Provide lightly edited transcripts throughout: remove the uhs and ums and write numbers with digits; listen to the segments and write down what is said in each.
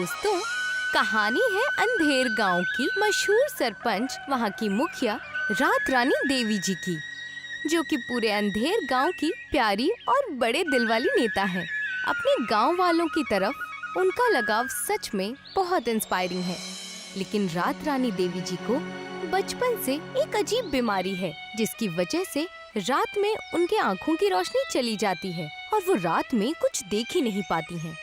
दोस्तों, कहानी है अंधेर गांव की मशहूर सरपंच वहां की मुखिया रात रानी देवी जी की, जो कि पूरे अंधेर गांव की प्यारी और बड़े दिल वाली नेता है। अपने गांव वालों की तरफ उनका लगाव सच में बहुत इंस्पायरिंग है। लेकिन रात रानी देवी जी को बचपन से एक अजीब बीमारी है, जिसकी वजह से रात में उनके आँखों की रोशनी चली जाती है और वो रात में कुछ देख ही नहीं पाती हैं।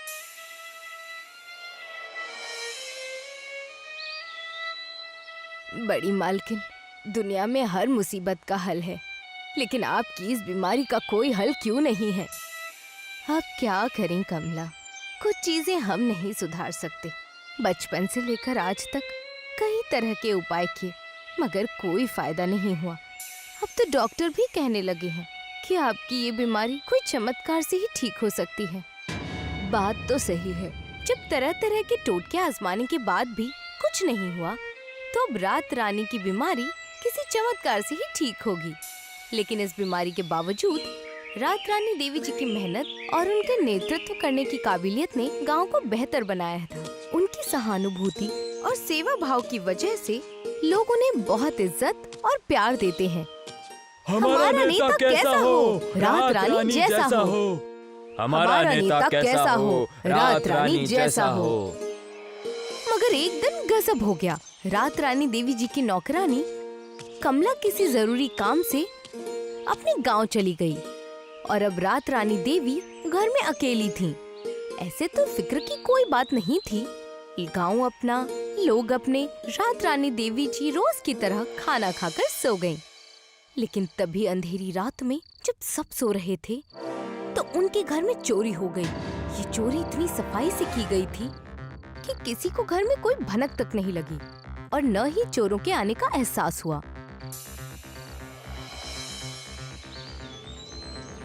बड़ी मालकिन, दुनिया में हर मुसीबत का हल है, लेकिन आपकी इस बीमारी का कोई हल क्यों नहीं है? आप क्या करें कमला, कुछ चीजें हम नहीं सुधार सकते। बचपन से लेकर आज तक कई तरह के उपाय किए, मगर कोई फायदा नहीं हुआ। अब तो डॉक्टर भी कहने लगे हैं कि आपकी ये बीमारी कोई चमत्कार से ही ठीक हो सकती है। बात तो सही है, जब तरह तरह के टोटके आजमाने के बाद भी कुछ नहीं हुआ, तो अब रात रानी की बीमारी किसी चमत्कार से ही ठीक होगी। लेकिन इस बीमारी के बावजूद रात रानी देवी जी की मेहनत और उनके नेतृत्व करने की काबिलियत ने गांव को बेहतर बनाया था। उनकी सहानुभूति और सेवा भाव की वजह से लोग उन्हें बहुत इज्जत और प्यार देते हैं। हमारा नेता कैसा हो, रात रानी जैसा हो। हमारा नेता कैसा हो, रात रानी जैसा हो। मगर एक दिन गजब हो गया। रात रानी देवी जी की नौकरानी कमला किसी जरूरी काम से अपने गांव चली गई और अब रात रानी देवी घर में अकेली थीं। ऐसे तो फिक्र की कोई बात नहीं थी। गांव अपना, लोग अपने। रात रानी देवी जी रोज की तरह खाना खाकर सो गईं। लेकिन तभी अंधेरी रात में जब सब सो रहे थे, तो उनके घर में चोरी हो गई। ये चोरी इतनी सफाई से की गई थी कि किसी को घर में कोई भनक तक नहीं लगी और न ही चोरों के आने का एहसास हुआ।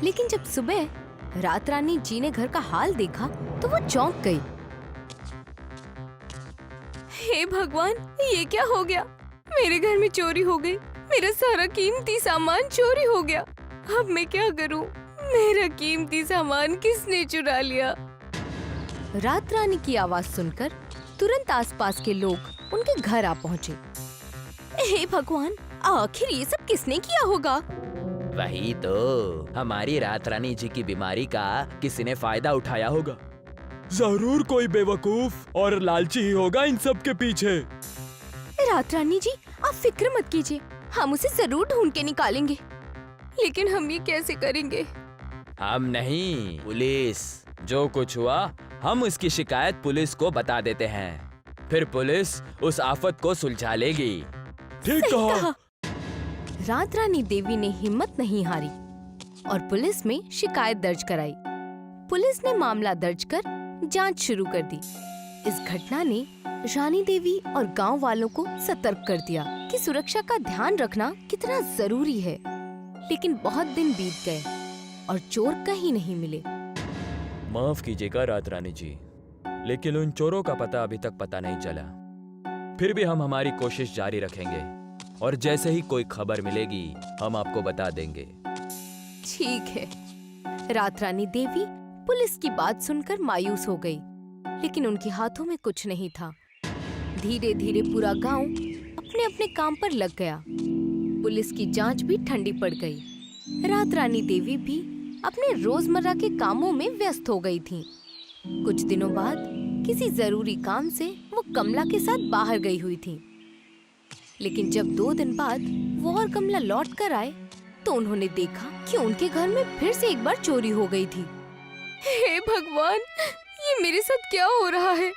लेकिन जब सुबह रात रानी जी ने घर का हाल देखा तो वो चौंक गई। हे भगवान, ये क्या हो गया? मेरे घर में चोरी हो गई। मेरा सारा कीमती सामान चोरी हो गया। अब मैं क्या करूं? मेरा कीमती सामान किसने चुरा लिया? रात रानी की आवाज सुनकर तुरंत आसपास के लोग उनके घर आ पहुँचे। हे भगवान, आखिर ये सब किसने किया होगा? वही तो, हमारी रात रानी जी की बीमारी का किसी ने फायदा उठाया होगा। जरूर कोई बेवकूफ और लालची ही होगा इन सब के पीछे। रात रानी जी, आप फिक्र मत कीजिए, हम उसे जरूर ढूंढ के निकालेंगे। लेकिन हम ये कैसे करेंगे? हम नहीं, पुलिस। जो कुछ हुआ हम उसकी शिकायत पुलिस को बता देते हैं, फिर पुलिस उस आफत को सुलझा लेगी। ठीक कहा। रात रानी देवी ने हिम्मत नहीं हारी और पुलिस में शिकायत दर्ज कराई। पुलिस ने मामला दर्ज कर जांच शुरू कर दी। इस घटना ने रानी देवी और गांव वालों को सतर्क कर दिया कि सुरक्षा का ध्यान रखना कितना जरूरी है। लेकिन बहुत दिन बीत गए और चोर कहीं नहीं मिले। माफ कीजिएगा रात रानी जी, लेकिन उन चोरों का पता अभी तक पता नहीं चला। फिर भी हम हमारी कोशिश जारी रखेंगे और जैसे ही कोई खबर मिलेगी हम आपको बता देंगे। ठीक है। रात रानी देवी पुलिस की बात सुनकर मायूस हो गई, लेकिन उनके हाथों में कुछ नहीं था। धीरे धीरे पूरा गांव अपने अपने काम पर लग गया। पुलिस की जांच भी ठंडी पड़ गई। रात रानी देवी भी अपने रोजमर्रा के कामों में व्यस्त हो गई थीं। कुछ दिनों बाद किसी जरूरी काम से वो कमला के साथ बाहर गई हुई थीं। लेकिन जब 2 दिन बाद वो और कमला लौट कर आए, तो उन्होंने देखा कि उनके घर में फिर से एक बार चोरी हो गई थी। हे भगवान, ये मेरे साथ क्या हो रहा है?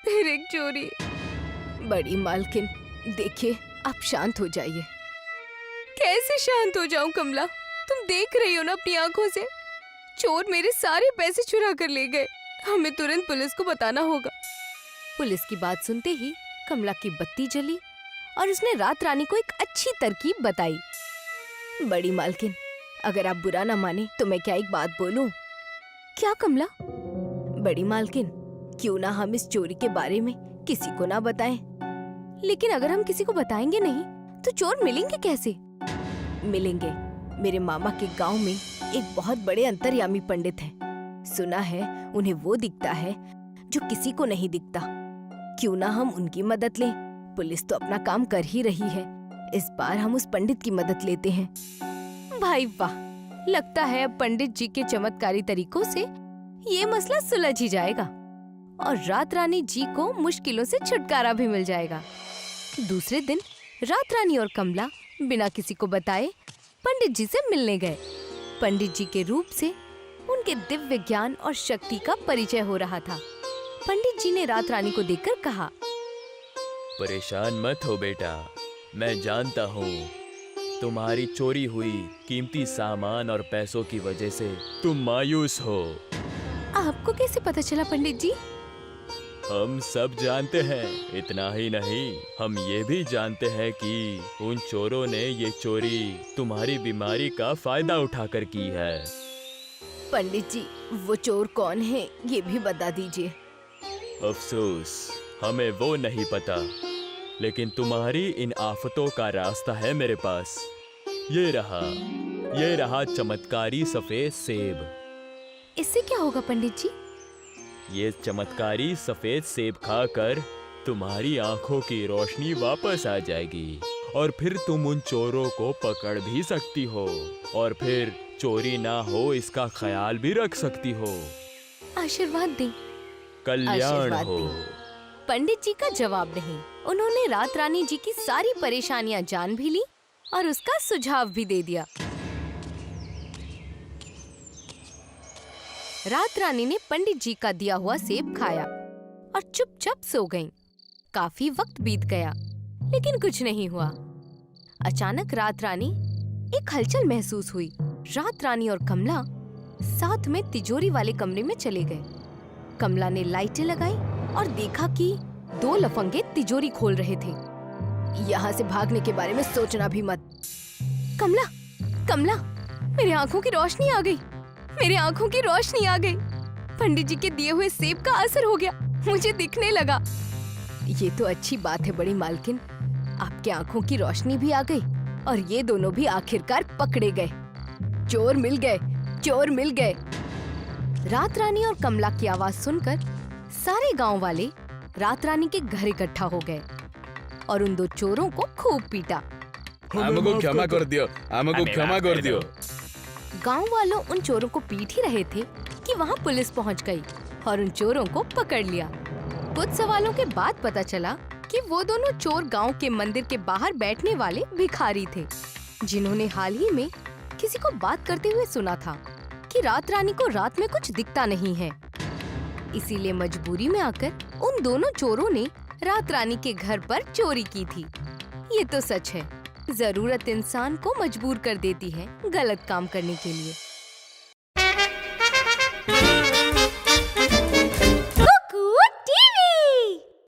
फिर एक चोरी। बड़ी मालकिन, देखिए, आप शांत हो जाइए। कैसे शांत हो जाऊं कमला? तुम देख रही हो ना अपनी आंखों से, चोर मेरे सारे पैसे चुरा कर ले गए। हमें तुरंत पुलिस को बताना होगा। पुलिस की बात सुनते ही कमला की बत्ती जली और उसने रात रानी को एक अच्छी तरकीब बताई। बड़ी मालकिन, अगर आप बुरा ना माने तो मैं क्या एक बात बोलूं? क्या कमला? बड़ी मालकिन, क्यों ना हम इस चोरी के बारे में किसी को ना बताएं? लेकिन अगर हम किसी को बताएंगे नहीं तो चोर मिलेंगे कैसे? मिलेंगे। मेरे मामा के गांव में एक बहुत बड़े अंतर्यामी पंडित हैं। सुना है उन्हें वो दिखता है जो किसी को नहीं दिखता। क्यों ना हम उनकी मदद लें। पुलिस तो अपना काम कर ही रही है, इस बार हम उस पंडित की मदद लेते हैं। भाई वाह, लगता है अब पंडित जी के चमत्कारी तरीकों से ये मसला सुलझ ही जाएगा और रात रानी जी को मुश्किलों से छुटकारा भी मिल जाएगा। दूसरे दिन रात रानी और कमला बिना किसी को बताए पंडित जी से मिलने गए। पंडित जी के रूप से उनके दिव्य ज्ञान और शक्ति का परिचय हो रहा था। पंडित जी ने रात रानी को देखकर कहा, परेशान मत हो बेटा, मैं जानता हूँ तुम्हारी चोरी हुई कीमती सामान और पैसों की वजह से तुम मायूस हो। आपको कैसे पता चला पंडित जी? हम सब जानते हैं, इतना ही नहीं, हम ये भी जानते हैं कि उन चोरों ने ये चोरी तुम्हारी बीमारी का फायदा उठाकर की है। पंडित जी, वो चोर कौन है ये भी बता दीजिए। अफसोस, हमें वो नहीं पता, लेकिन तुम्हारी इन आफतों का रास्ता है मेरे पास। ये रहा चमत्कारी सफेद सेब। इससे क्या होगा पंडित जी? ये चमत्कारी सफेद सेब खाकर तुम्हारी आंखों की रोशनी वापस आ जाएगी और फिर तुम उन चोरों को पकड़ भी सकती हो और फिर चोरी ना हो इसका ख्याल भी रख सकती हो। आशीर्वाद दें। कल्याण आशीर्वाद हो। दें। पंडित जी का जवाब नहीं। उन्होंने रात रानी जी की सारी परेशानियां जान भी ली और उसका सुझाव भी दे दिया। रात रानी ने पंडित जी का दिया हुआ सेब खाया और चुपचाप सो गईं। काफी वक्त बीत गया लेकिन कुछ नहीं हुआ। अचानक रात रानी एक हलचल महसूस हुई। रात रानी और कमला साथ में तिजोरी वाले कमरे में चले गए। कमला ने लाइटें लगाई और देखा कि दो लफंगे तिजोरी खोल रहे थे। यहाँ से भागने के बारे में सोचना भी मत। कमला, कमला, मेरी आंखों की रोशनी आ गई। मेरी आंखों की रोशनी आ गई। पंडित जी के दिए हुए सेब का असर हो गया, मुझे दिखने लगा। ये तो अच्छी बात है बड़ी मालकिन, आपके आंखों की रोशनी भी आ गई और ये दोनों भी आखिरकार पकड़े गए। चोर मिल गए, चोर मिल गए। रात रानी और कमला की आवाज सुनकर सारे गांव वाले रात रानी के घर इकट्ठा हो गए और उन दो चोरों को खूब पीटा। हमको क्षमा कर दियो, हमको क्षमा कर दियो। गांव वालों उन चोरों को पीट ही रहे थे कि वहां पुलिस पहुंच गई और उन चोरों को पकड़ लिया। कुछ सवालों के बाद पता चला कि वो दोनों चोर गांव के मंदिर के बाहर बैठने वाले भिखारी थे, जिन्होंने हाल ही में किसी को बात करते हुए सुना था कि रात रानी को रात में कुछ दिखता नहीं है। इसीलिए मजबूरी में आकर उन दोनों चोरों ने रात रानी के घर पर चोरी की थी। ये तो सच है, जरूरत इंसान को मजबूर कर देती है गलत काम करने के लिए।